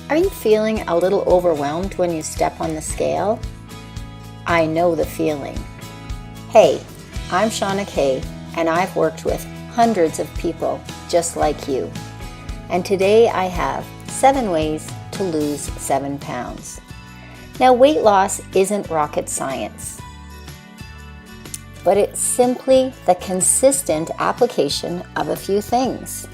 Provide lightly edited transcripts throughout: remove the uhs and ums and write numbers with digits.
Are you feeling a little overwhelmed when you step on the scale? I know the feeling. Hey, I'm Shawna K, and I've worked with hundreds of people just like you. And today I have 7 ways to lose 7 pounds. Now, weight loss isn't rocket science, but it's simply the consistent application of a few things.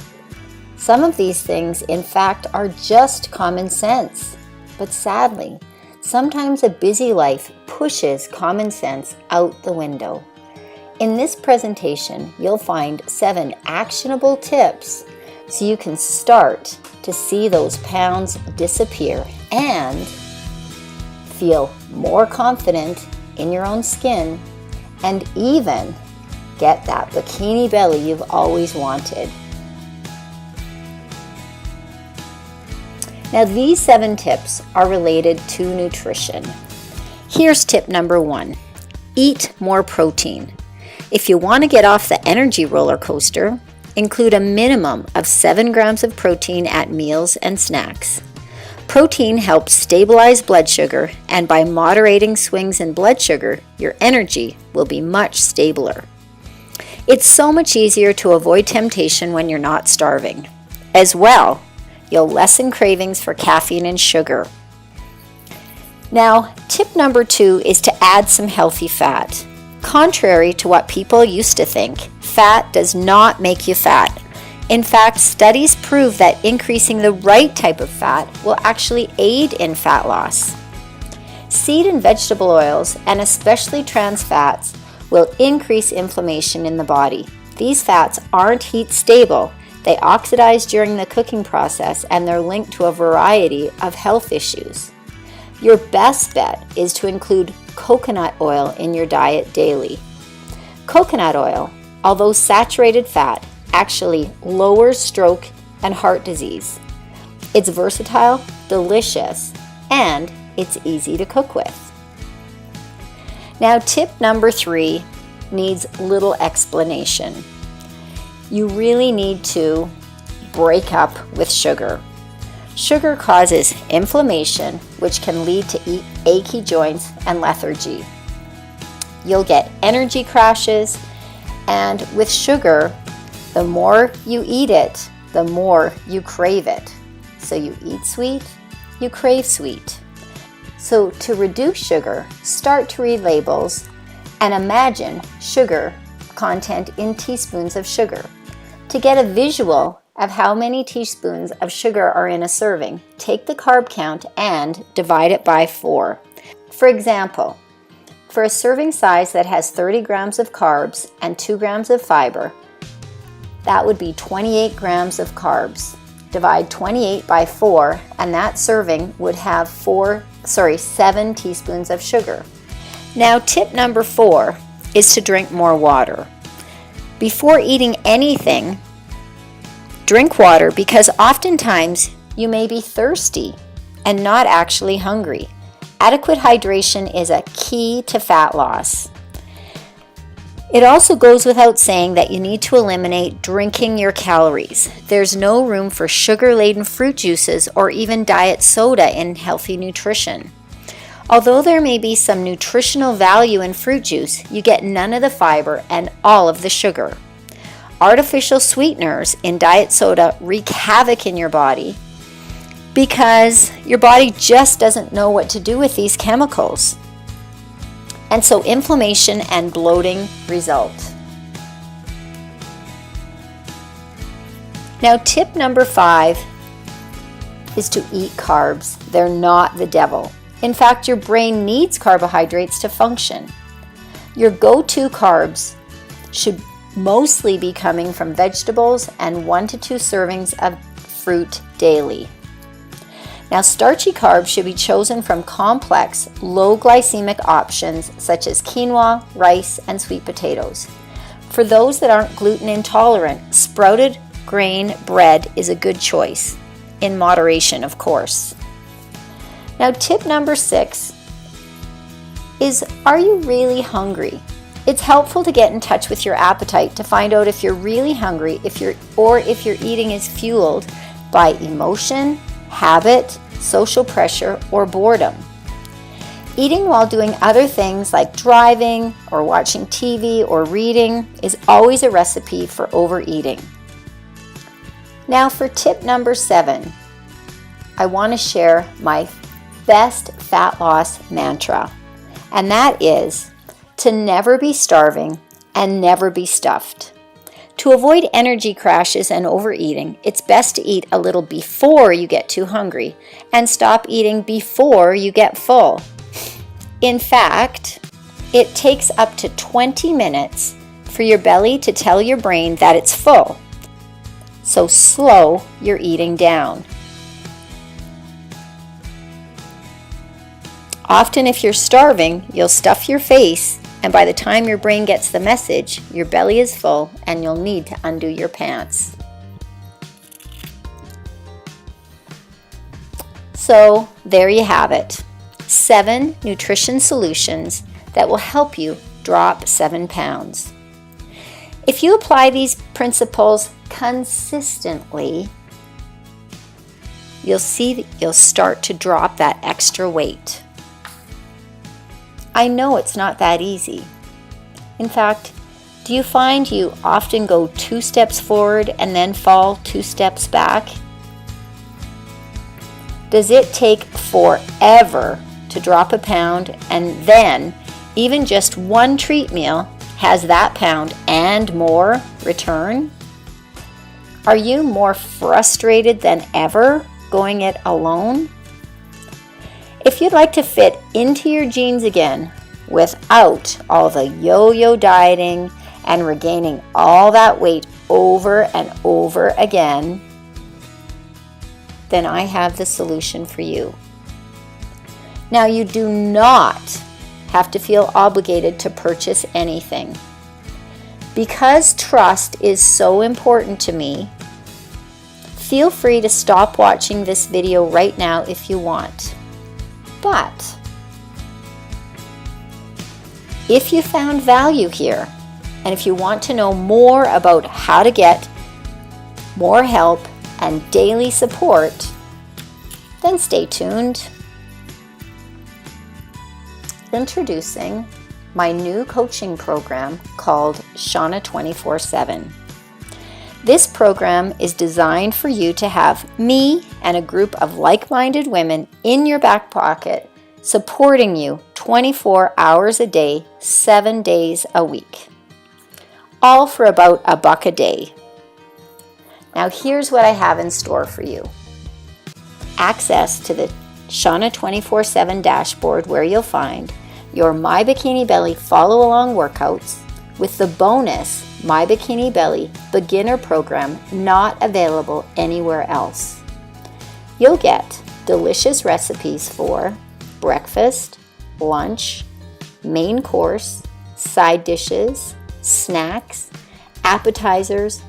Some of these things, in fact, are just common sense, but sadly, sometimes a busy life pushes common sense out the window. In this presentation, you'll find 7 actionable tips so you can start to see those pounds disappear and feel more confident in your own skin and even get that bikini belly you've always wanted. Now, these 7 tips are related to nutrition. Here's tip number 1. Eat more protein. If you want to get off the energy roller coaster, include a minimum of 7 grams of protein at meals and snacks. Protein helps stabilize blood sugar, and by moderating swings in blood sugar, your energy will be much stabler. It's so much easier to avoid temptation when you're not starving. As well, you'll lessen cravings for caffeine and sugar. Now, tip number 2 is to add some healthy fat. Contrary to what people used to think, fat does not make you fat. In fact, studies prove that increasing the right type of fat will actually aid in fat loss. Seed and vegetable oils, and especially trans fats, will increase inflammation in the body. These fats aren't heat stable. They oxidize during the cooking process, and they're linked to a variety of health issues. Your best bet is to include coconut oil in your diet daily. Coconut oil, although saturated fat, actually lowers stroke and heart disease. It's versatile, delicious, and it's easy to cook with. Now, tip number 3 needs little explanation. You really need to break up with sugar. Sugar causes inflammation, which can lead to achy joints and lethargy. You'll get energy crashes, and with sugar, the more you eat it, the more you crave it. So you eat sweet, you crave sweet. So to reduce sugar, start to read labels and imagine sugar content in teaspoons of sugar. To get a visual of how many teaspoons of sugar are in a serving, take the carb count and divide it by 4. For example, for a serving size that has 30 grams of carbs and 2 grams of fiber, that would be 28 grams of carbs. Divide 28 by 4, and that serving would have 7 teaspoons of sugar. Now, tip number 4 is to drink more water. Before eating anything, drink water, because oftentimes you may be thirsty and not actually hungry. Adequate hydration is a key to fat loss. It also goes without saying that you need to eliminate drinking your calories. There's no room for sugar-laden fruit juices or even diet soda in healthy nutrition. Although there may be some nutritional value in fruit juice, you get none of the fiber and all of the sugar. Artificial sweeteners in diet soda wreak havoc in your body because your body just doesn't know what to do with these chemicals. And so inflammation and bloating result. Now, tip number 5 is to eat carbs. They're not the devil. In fact, your brain needs carbohydrates to function. Your go-to carbs should mostly be coming from vegetables and 1 to 2 servings of fruit daily. Now, starchy carbs should be chosen from complex, low glycemic options such as quinoa, rice, and sweet potatoes. For those that aren't gluten intolerant, sprouted grain bread is a good choice, in moderation, of course. Now, tip number 6 is, are you really hungry? It's helpful to get in touch with your appetite to find out if you're really hungry, if your eating is fueled by emotion, habit, social pressure, or boredom. Eating while doing other things like driving or watching TV or reading is always a recipe for overeating. Now for tip number 7, I want to share my best fat loss mantra, and that is to never be starving and never be stuffed. To avoid energy crashes and overeating, it's best to eat a little before you get too hungry and stop eating before you get full. In fact, it takes up to 20 minutes for your belly to tell your brain that it's full. So slow your eating down. Often if you're starving, you'll stuff your face, and by the time your brain gets the message, your belly is full and you'll need to undo your pants. So there you have it. 7 nutrition solutions that will help you drop 7 pounds. If you apply these principles consistently, you'll see that you'll start to drop that extra weight. I know it's not that easy. In fact, do you find you often go 2 steps forward and then fall 2 steps back? Does it take forever to drop a pound, and then even just one treat meal has that pound and more return? Are you more frustrated than ever going it alone? If you'd like to fit into your jeans again without all the yo-yo dieting and regaining all that weight over and over again, then I have the solution for you. Now, you do not have to feel obligated to purchase anything. Because trust is so important to me, feel free to stop watching this video right now if you want. But if you found value here, and if you want to know more about how to get more help and daily support, then stay tuned. Introducing my new coaching program called Shauna 24/7. This program is designed for you to have me and a group of like-minded women in your back pocket supporting you 24 hours a day, 7 days a week. All for about $1 a day. Now here's what I have in store for you. Access to the Shauna 24/7 dashboard, where you'll find your My Bikini Belly follow-along workouts with the bonus My Bikini Belly beginner program not available anywhere else. You'll get delicious recipes for breakfast, lunch, main course, side dishes, snacks, appetizers,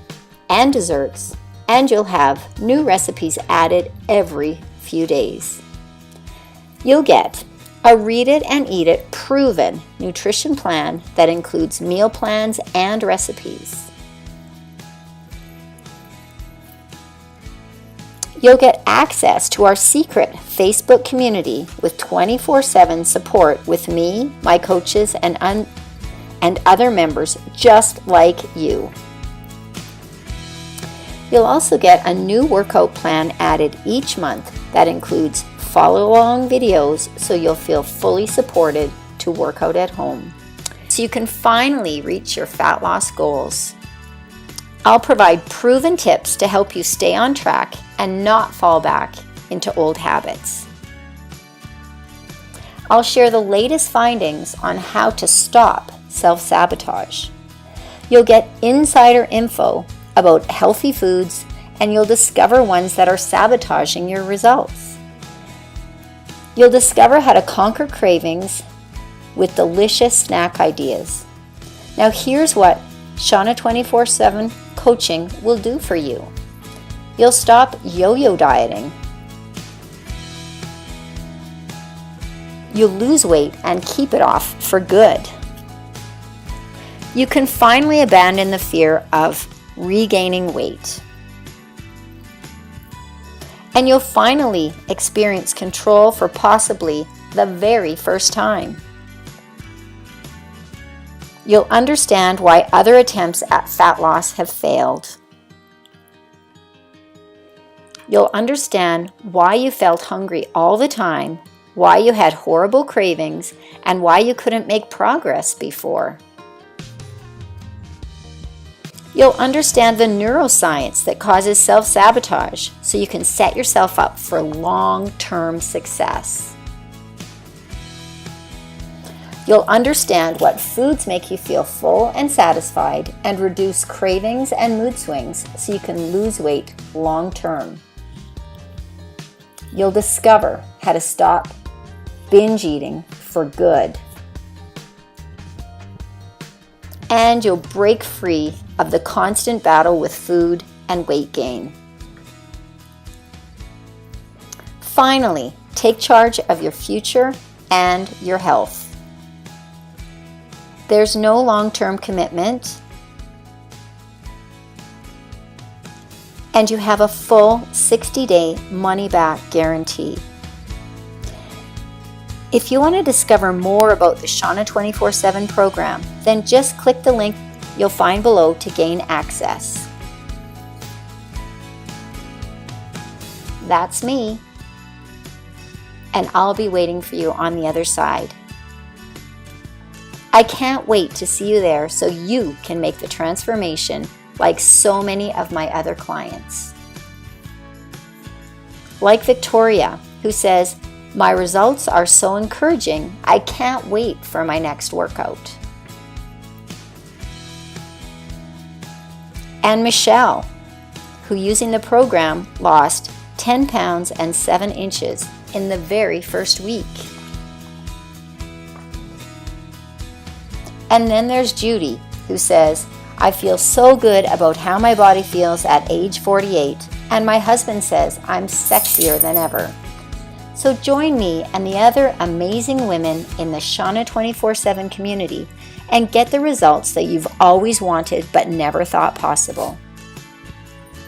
and desserts, and you'll have new recipes added every few days. You'll get a read it and eat it proven nutrition plan that includes meal plans and recipes. You'll get access to our secret Facebook community with 24/7 support with me, my coaches, and other members just like you. You'll also get a new workout plan added each month that includes follow-along videos, so you'll feel fully supported to work out at home, so you can finally reach your fat loss goals. I'll provide proven tips to help you stay on track and not fall back into old habits. I'll share the latest findings on how to stop self-sabotage. You'll get insider info about healthy foods, and you'll discover ones that are sabotaging your results. You'll discover how to conquer cravings with delicious snack ideas. Now here's what Shauna 24/7 coaching will do for you. You'll stop yo-yo dieting. You'll lose weight and keep it off for good. You can finally abandon the fear of regaining weight. And you'll finally experience control for possibly the very first time. You'll understand why other attempts at fat loss have failed. You'll understand why you felt hungry all the time, why you had horrible cravings, and why you couldn't make progress before. You'll understand the neuroscience that causes self-sabotage so you can set yourself up for long-term success. You'll understand what foods make you feel full and satisfied and reduce cravings and mood swings so you can lose weight long-term. You'll discover how to stop binge eating for good. And you'll break free of the constant battle with food and weight gain. Finally, take charge of your future and your health. There's no long-term commitment, and you have a full 60-day money-back guarantee. If you want to discover more about the Shawna 24/7 program, then just click the link you'll find below to gain access. That's me, and I'll be waiting for you on the other side. I can't wait to see you there so you can make the transformation like so many of my other clients. Like Victoria, who says, "My results are so encouraging, I can't wait for my next workout." And Michelle, who using the program lost 10 pounds and 7 inches in the very first week. And then there's Judy, who says, "I feel so good about how my body feels at age 48, and my husband says I'm sexier than ever." So join me and the other amazing women in the Shawna 24/7 community and get the results that you've always wanted but never thought possible.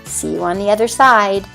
See you on the other side.